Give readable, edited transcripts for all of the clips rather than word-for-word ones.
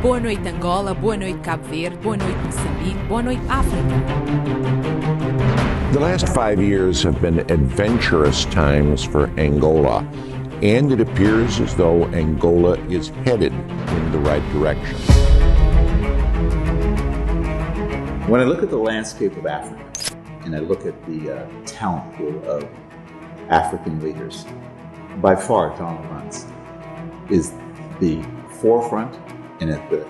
Boa noite Angola, boa noite Cabo Verde, boa noite Moçambique, boa noite África. The last 5 years have been adventurous times for Angola, and it appears as though Angola is headed in the right direction. When I look at the landscape of Africa, and I look at the talent pool of African leaders, by far John Lawrence is the forefront and at the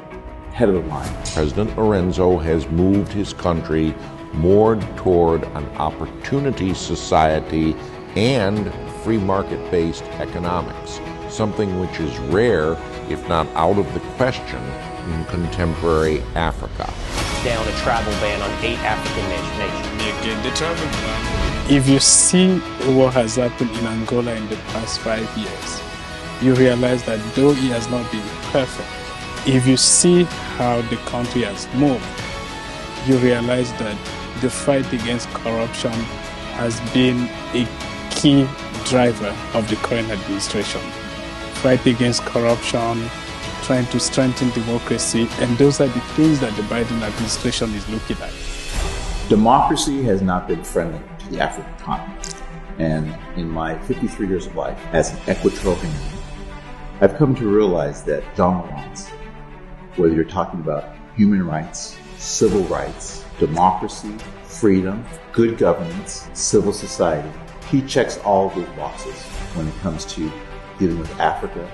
head of the line. President Lorenzo has moved his country more toward an opportunity society and free market-based economics, something which is rare, if not out of the question, in contemporary Africa. Down a travel ban on 8 African nations. They get determined. If you see what has happened in Angola in the past 5 years, you realize that though it has not been perfect, if you see how the country has moved, you realize that the fight against corruption has been a key driver of the current administration. Fight against corruption, trying to strengthen democracy, and those are the things that the Biden administration is looking at. Democracy has not been friendly to the African continent. And in my 53 years of life as an equatorial Guinean, I've come to realize that John Lawrence, whether you're talking about human rights, civil rights, democracy, freedom, good governance, civil society, he checks all of those boxes when it comes to dealing with Africa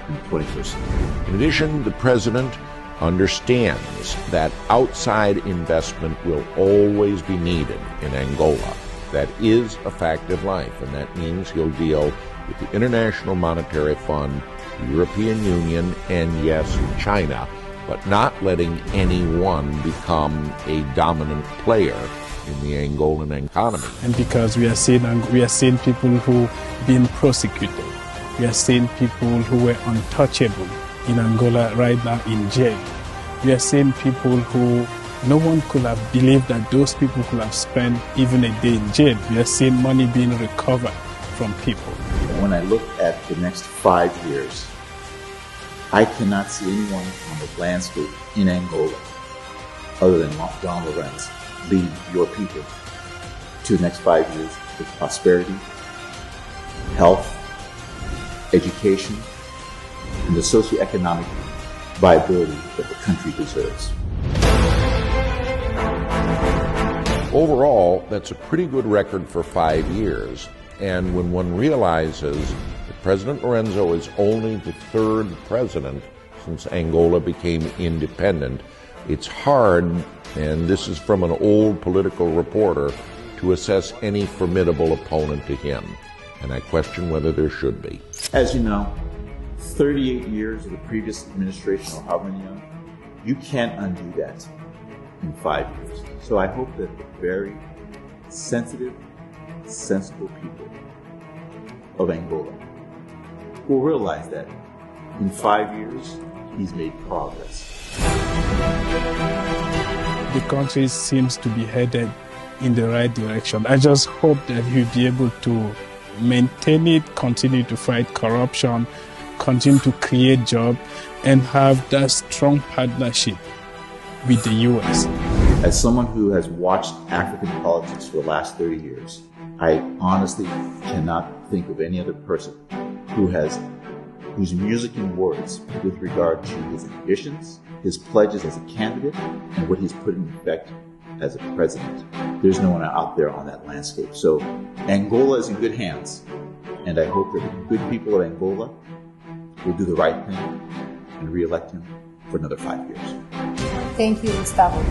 in the 21st century. In addition, the president understands that outside investment will always be needed in Angola. That is a fact of life, and that means he'll deal with the International Monetary Fund, the European Union, and yes, China, but not letting anyone become a dominant player in the Angolan economy. And because we are seeing people who being prosecuted, we are seeing people who were untouchable in Angola right now in jail. We are seeing people who no one could have believed that those people could have spent even a day in jail. We are seeing money being recovered from people. When I look at the next 5 years, I cannot see anyone on the landscape in Angola other than John Lawrence lead your people to the next 5 years with prosperity, health, education, and the socioeconomic viability that the country deserves. Overall, that's a pretty good record for 5 years, and when one realizes that President Lorenzo is only the 3rd president since Angola became independent, it's hard, and this is from an old political reporter, to assess any formidable opponent to him, and I question whether there should be. As you know, 38 years of the previous administration, or however many, you can't undo that in 5 years. So I hope that the very sensitive, sensible people of Angola will realize that in 5 years, he's made progress. The country seems to be headed in the right direction. I just hope that he'll be able to maintain it, continue to fight corruption, continue to create jobs, and have that strong partnership with the U.S. As someone who has watched African politics for the last 30 years, I honestly cannot think of any other person whose music and words with regard to his ambitions, his pledges as a candidate, and what he's put in effect as a president. There's no one out there on that landscape. So Angola is in good hands, and I hope that the good people of Angola will do the right thing and re-elect him for another 5 years. Thank you, Gustavo.